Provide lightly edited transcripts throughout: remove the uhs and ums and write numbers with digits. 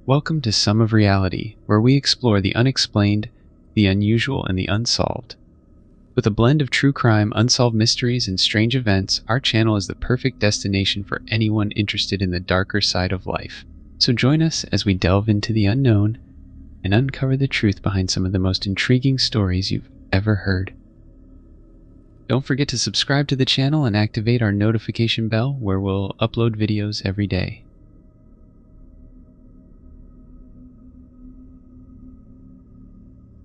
Welcome to Some of Reality, where we explore the unexplained, the unusual, and the unsolved. With a blend of true crime, unsolved mysteries, and strange events, our channel is the perfect destination for anyone interested in the darker side of life. So join us as we delve into the unknown and uncover the truth behind some of the most intriguing stories you've ever heard. Don't forget to subscribe to the channel and activate our notification bell, where we'll upload videos every day.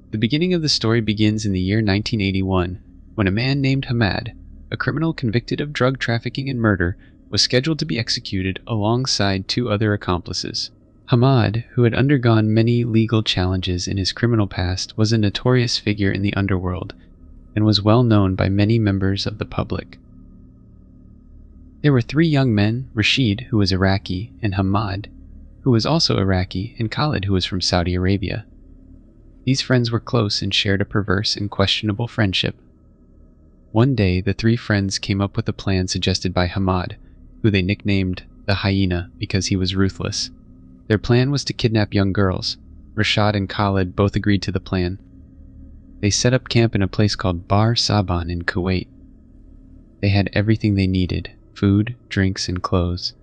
The beginning of the story begins in the year 1981, when a man named Hamad, a criminal convicted of drug trafficking and murder, was scheduled to be executed alongside two other accomplices. Hamad, who had undergone many legal challenges in his criminal past, was a notorious figure in the underworld and was well known by many members of the public. There were three young men, Rashad, who was Iraqi, and Hamad, who was also Iraqi, and Khaled, who was from Saudi Arabia. These friends were close and shared a perverse and questionable friendship. One day, the three friends came up with a plan suggested by Hamad, who they nicknamed the Hyena because he was ruthless. Their plan was to kidnap young girls. Rashad and Khaled both agreed to the plan. They set up camp in a place called Bar Saban in Kuwait. They had everything they needed: food, drinks, and clothes.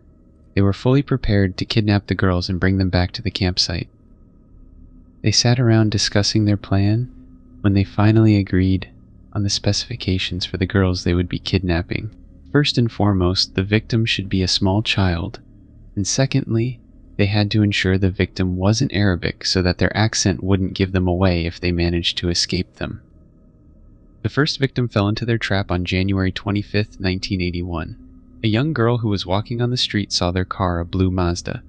They were fully prepared to kidnap the girls and bring them back to the campsite. They sat around discussing their plan when they finally agreed on the specifications for the girls they would be kidnapping. First and foremost, the victim should be a small child, and secondly, they had to ensure the victim wasn't Arabic so that their accent wouldn't give them away if they managed to escape them. The first victim fell into their trap on January 25, 1981. A young girl who was walking on the street saw their car, a blue Mazda.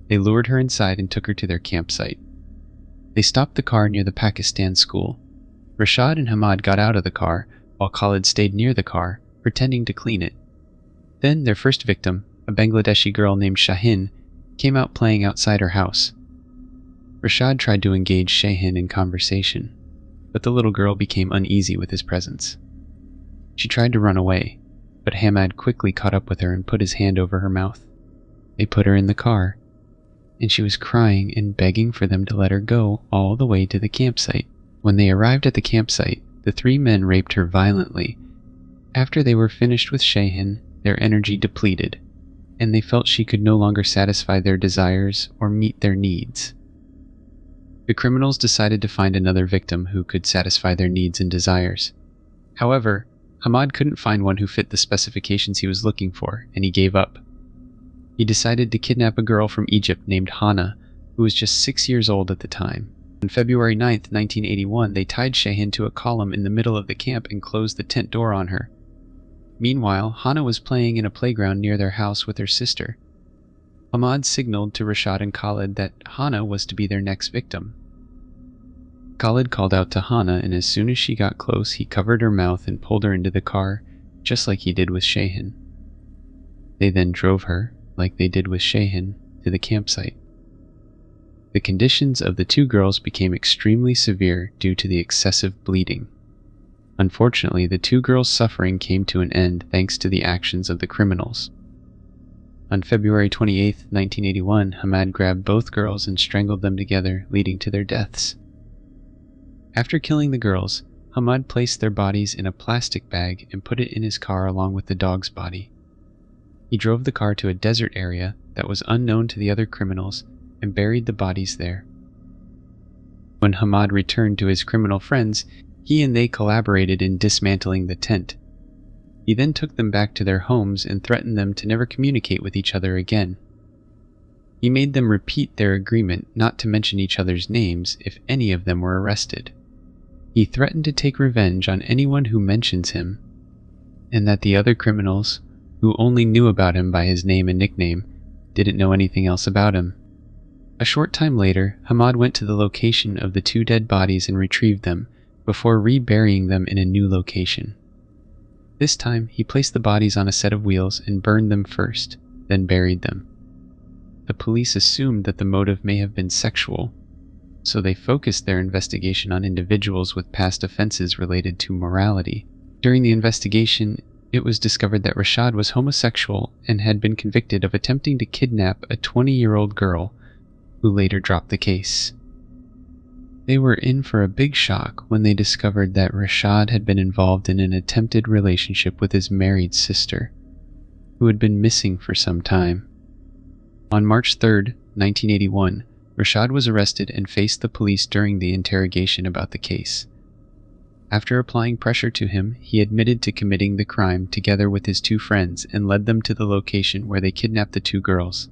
They lured her inside and took her to their campsite. They stopped the car near the Pakistan school. Rashad and Hamad got out of the car, while Khaled stayed near the car, pretending to clean it. Then their first victim, a Bangladeshi girl named Shahin, came out playing outside her house. Rashad tried to engage Shahin in conversation, but the little girl became uneasy with his presence. She tried to run away, but Hamad quickly caught up with her and put his hand over her mouth. They put her in the car, and she was crying and begging for them to let her go all the way to the campsite. When they arrived at the campsite, the three men raped her violently. After they were finished with Shahin, their energy depleted, and they felt she could no longer satisfy their desires or meet their needs. The criminals decided to find another victim who could satisfy their needs and desires. However, Hamad couldn't find one who fit the specifications he was looking for, and he gave up. He decided to kidnap a girl from Egypt named Hannah, who was just 6 years old at the time. On February 9, 1981, they tied Shahin to a column in the middle of the camp and closed the tent door on her. Meanwhile, Hannah was playing in a playground near their house with her sister. Hamad signaled to Rashad and Khaled that Hannah was to be their next victim. Khaled called out to Hannah, and as soon as she got close, he covered her mouth and pulled her into the car, just like he did with Shahin. They then drove her, like they did with Shahin, to the campsite. The conditions of the two girls became extremely severe due to the excessive bleeding. Unfortunately, the two girls' suffering came to an end thanks to the actions of the criminals. On February 28, 1981, Hamad grabbed both girls and strangled them together, leading to their deaths. After killing the girls, Hamad placed their bodies in a plastic bag and put it in his car along with the dog's body. He drove the car to a desert area that was unknown to the other criminals and buried the bodies there. When Hamad returned to his criminal friends, he and they collaborated in dismantling the tent. He then took them back to their homes and threatened them to never communicate with each other again. He made them repeat their agreement not to mention each other's names if any of them were arrested. He threatened to take revenge on anyone who mentions him, and that the other criminals, who only knew about him by his name and nickname, didn't know anything else about him. A short time later, Hamad went to the location of the two dead bodies and retrieved them, before reburying them in a new location. This time, he placed the bodies on a set of wheels and burned them first, then buried them. The police assumed that the motive may have been sexual, so they focused their investigation on individuals with past offenses related to morality. During the investigation, it was discovered that Rashad was homosexual and had been convicted of attempting to kidnap a 20-year-old girl who later dropped the case. They were in for a big shock when they discovered that Rashad had been involved in an attempted relationship with his married sister, who had been missing for some time. On March 3, 1981, Rashad was arrested and faced the police during the interrogation about the case. After applying pressure to him, he admitted to committing the crime together with his two friends and led them to the location where they kidnapped the two girls.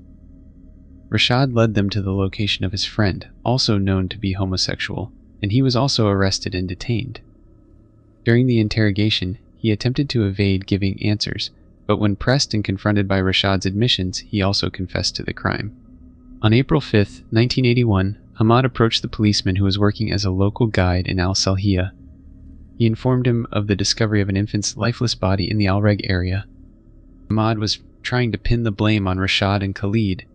Rashad led them to the location of his friend, also known to be homosexual, and he was also arrested and detained. During the interrogation, he attempted to evade giving answers, but when pressed and confronted by Rashad's admissions, he also confessed to the crime. On April 5, 1981, Hamad approached the policeman who was working as a local guide in Al Salhiya. He informed him of the discovery of an infant's lifeless body in the Al Reg area. Hamad was trying to pin the blame on Rashad and Khaled.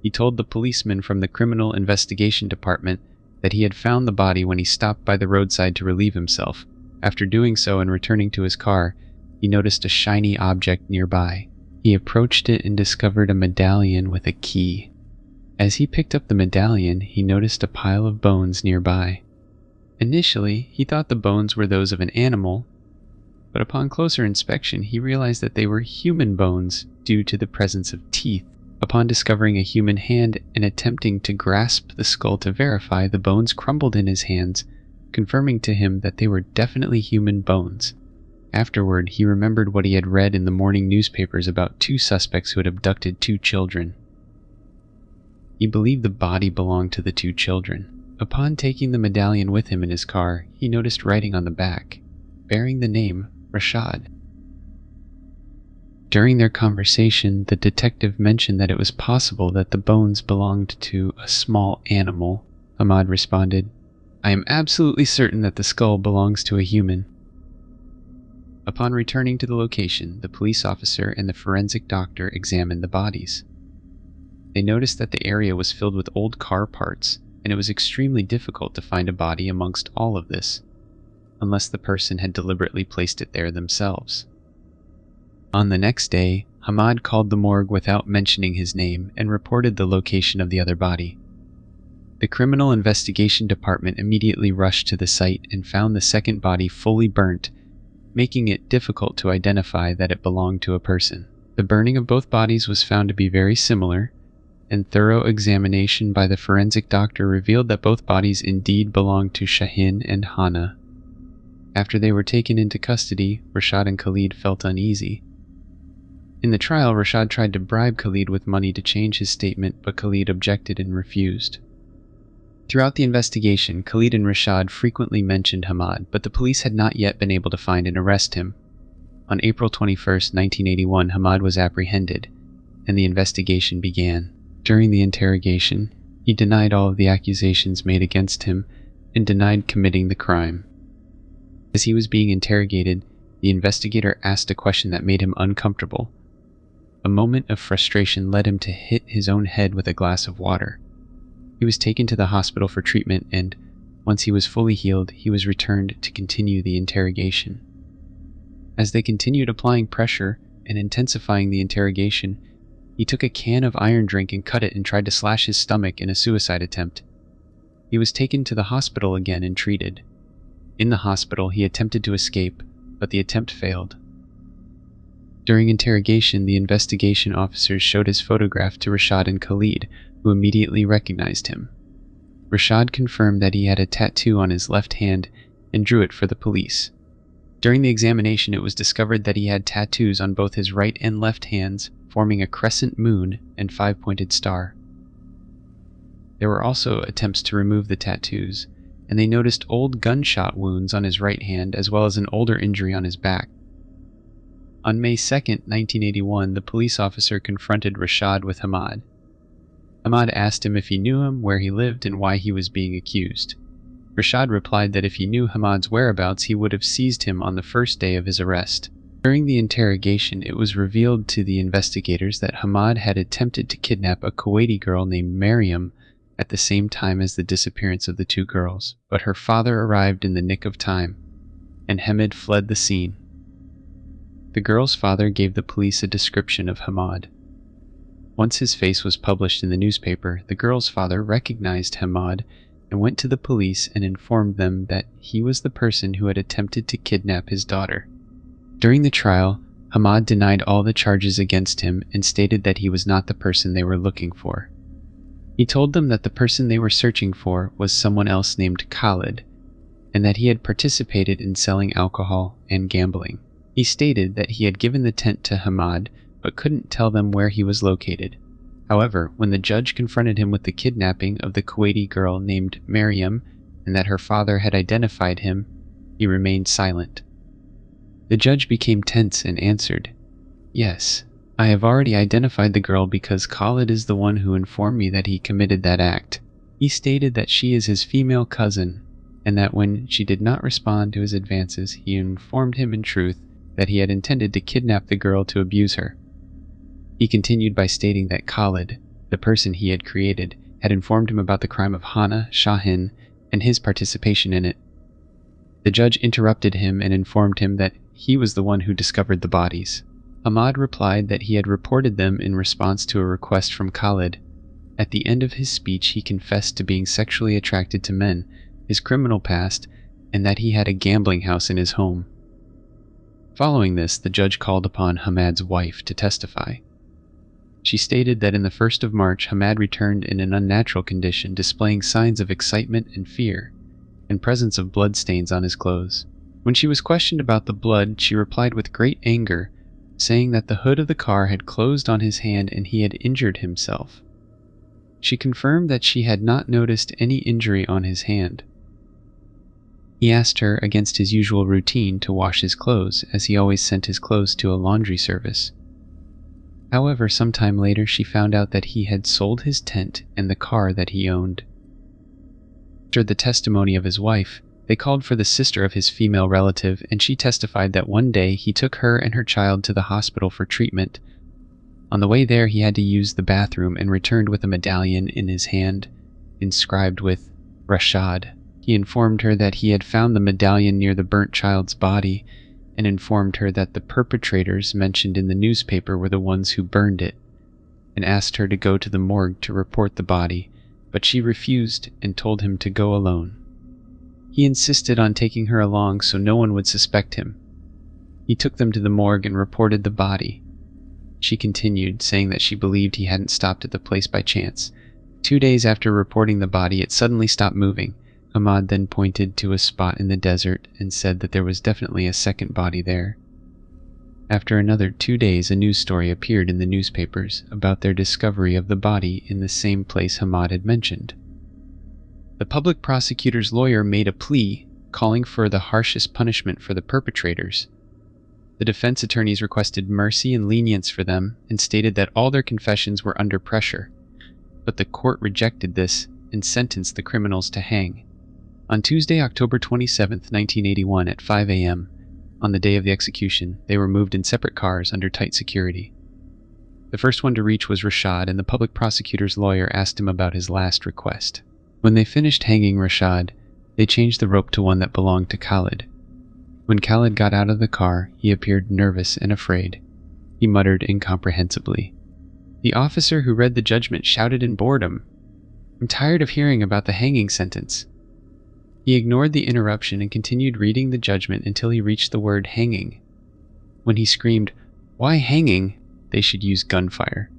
He told the policeman from the Criminal Investigation Department that he had found the body when he stopped by the roadside to relieve himself. After doing so and returning to his car, he noticed a shiny object nearby. He approached it and discovered a medallion with a key. As he picked up the medallion, he noticed a pile of bones nearby. Initially, he thought the bones were those of an animal, but upon closer inspection, he realized that they were human bones due to the presence of teeth. Upon discovering a human hand and attempting to grasp the skull to verify, the bones crumbled in his hands, confirming to him that they were definitely human bones. Afterward, he remembered what he had read in the morning newspapers about two suspects who had abducted two children. He believed the body belonged to the two children. Upon taking the medallion with him in his car, he noticed writing on the back, bearing the name Rashad. During their conversation, the detective mentioned that it was possible that the bones belonged to a small animal. Hamad responded, "I am absolutely certain that the skull belongs to a human." Upon returning to the location, the police officer and the forensic doctor examined the bodies. They noticed that the area was filled with old car parts, and it was extremely difficult to find a body amongst all of this, unless the person had deliberately placed it there themselves. On the next day, Hamad called the morgue without mentioning his name and reported the location of the other body. The Criminal Investigation Department immediately rushed to the site and found the second body fully burnt, making it difficult to identify that it belonged to a person. The burning of both bodies was found to be very similar, and thorough examination by the forensic doctor revealed that both bodies indeed belonged to Shahin and Hana. After they were taken into custody, Rashad and Khaled felt uneasy. In the trial, Rashad tried to bribe Khaled with money to change his statement, but Khaled objected and refused. Throughout the investigation, Khaled and Rashad frequently mentioned Hamad, but the police had not yet been able to find and arrest him. On April 21, 1981, Hamad was apprehended, and the investigation began. During the interrogation, he denied all of the accusations made against him and denied committing the crime. As he was being interrogated, the investigator asked a question that made him uncomfortable. A moment of frustration led him to hit his own head with a glass of water. He was taken to the hospital for treatment, and once he was fully healed, he was returned to continue the interrogation. As they continued applying pressure and intensifying the interrogation, he took a can of iron drink and cut it and tried to slash his stomach in a suicide attempt. He was taken to the hospital again and treated. In the hospital, he attempted to escape, but the attempt failed. During interrogation, the investigation officers showed his photograph to Rashad and Khaled, who immediately recognized him. Rashad confirmed that he had a tattoo on his left hand and drew it for the police. During the examination, it was discovered that he had tattoos on both his right and left hands, forming a crescent moon and five-pointed star. There were also attempts to remove the tattoos, and they noticed old gunshot wounds on his right hand as well as an older injury on his back. On May 2, 1981, the police officer confronted Rashad with Hamad. Hamad asked him if he knew him, where he lived, and why he was being accused. Rashad replied that if he knew Hamad's whereabouts, he would have seized him on the first day of his arrest. During the interrogation, it was revealed to the investigators that Hamad had attempted to kidnap a Kuwaiti girl named Maryam at the same time as the disappearance of the two girls, but her father arrived in the nick of time, and Hamad fled the scene. The girl's father gave the police a description of Hamad. Once his face was published in the newspaper, the girl's father recognized Hamad and went to the police and informed them that he was the person who had attempted to kidnap his daughter. During the trial, Hamad denied all the charges against him and stated that he was not the person they were looking for. He told them that the person they were searching for was someone else named Khaled, and that he had participated in selling alcohol and gambling. He stated that he had given the tent to Hamad, but couldn't tell them where he was located. However, when the judge confronted him with the kidnapping of the Kuwaiti girl named Maryam and that her father had identified him, he remained silent. The judge became tense and answered, "Yes, I have already identified the girl because Khaled is the one who informed me that he committed that act. He stated that she is his female cousin, and that when she did not respond to his advances, he informed him in truth that he had intended to kidnap the girl to abuse her." He continued by stating that Khaled, the person he had created, had informed him about the crime of Hana Shahin and his participation in it. The judge interrupted him and informed him that he was the one who discovered the bodies. Hamad replied that he had reported them in response to a request from Khaled. At the end of his speech, he confessed to being sexually attracted to men, his criminal past, and that he had a gambling house in his home. Following this, the judge called upon Hamad's wife to testify. She stated that in the 1st of March, Hamad returned in an unnatural condition, displaying signs of excitement and fear, and presence of blood stains on his clothes. When she was questioned about the blood, she replied with great anger, saying that the hood of the car had closed on his hand and he had injured himself. She confirmed that she had not noticed any injury on his hand. He asked her, against his usual routine, to wash his clothes, as he always sent his clothes to a laundry service. However, sometime later she found out that he had sold his tent and the car that he owned. After the testimony of his wife, they called for the sister of his female relative, and she testified that one day he took her and her child to the hospital for treatment. On the way there, he had to use the bathroom and returned with a medallion in his hand, inscribed with Rashad. He informed her that he had found the medallion near the burnt child's body, and informed her that the perpetrators mentioned in the newspaper were the ones who burned it, and asked her to go to the morgue to report the body, but she refused and told him to go alone. He insisted on taking her along so no one would suspect him. He took them to the morgue and reported the body. She continued, saying that she believed he hadn't stopped at the place by chance. 2 days after reporting the body, it suddenly stopped moving. Hamad then pointed to a spot in the desert and said that there was definitely a second body there. After another 2 days, a news story appeared in the newspapers about their discovery of the body in the same place Hamad had mentioned. The public prosecutor's lawyer made a plea calling for the harshest punishment for the perpetrators. The defense attorneys requested mercy and lenience for them and stated that all their confessions were under pressure, but the court rejected this and sentenced the criminals to hang. On Tuesday, October 27, 1981, at 5 a.m., on the day of the execution, they were moved in separate cars under tight security. The first one to reach was Rashad, and the public prosecutor's lawyer asked him about his last request. When they finished hanging Rashad, they changed the rope to one that belonged to Khaled. When Khaled got out of the car, he appeared nervous and afraid. He muttered incomprehensibly. The officer who read the judgment shouted in boredom, "I'm tired of hearing about the hanging sentence." He ignored the interruption and continued reading the judgment until he reached the word hanging. When he screamed, "Why hanging?" they should use gunfire.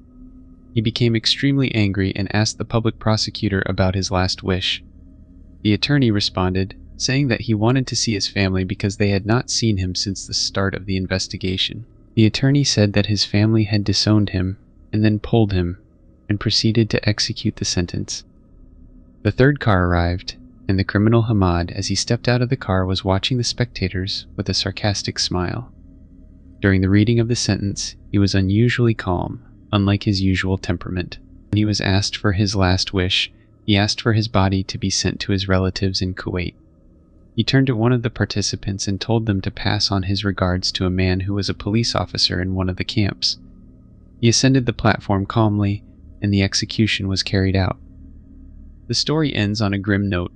He became extremely angry and asked the public prosecutor about his last wish. The attorney responded, saying that he wanted to see his family because they had not seen him since the start of the investigation. The attorney said that his family had disowned him and then pulled him and proceeded to execute the sentence. The third car arrived, and the criminal Hamad, as he stepped out of the car, was watching the spectators with a sarcastic smile. During the reading of the sentence, he was unusually calm, unlike his usual temperament. When he was asked for his last wish, he asked for his body to be sent to his relatives in Kuwait. He turned to one of the participants and told them to pass on his regards to a man who was a police officer in one of the camps. He ascended the platform calmly, and the execution was carried out. The story ends on a grim note,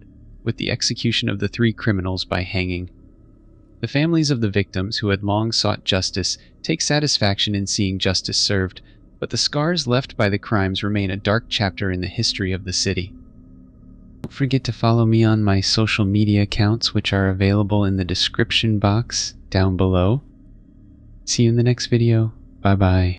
with the execution of the 3 criminals by hanging. The families of the victims, who had long sought justice, take satisfaction in seeing justice served, but the scars left by the crimes remain a dark chapter in the history of the city. Don't forget to follow me on my social media accounts, which are available in the description box down below. See you in the next video. Bye bye.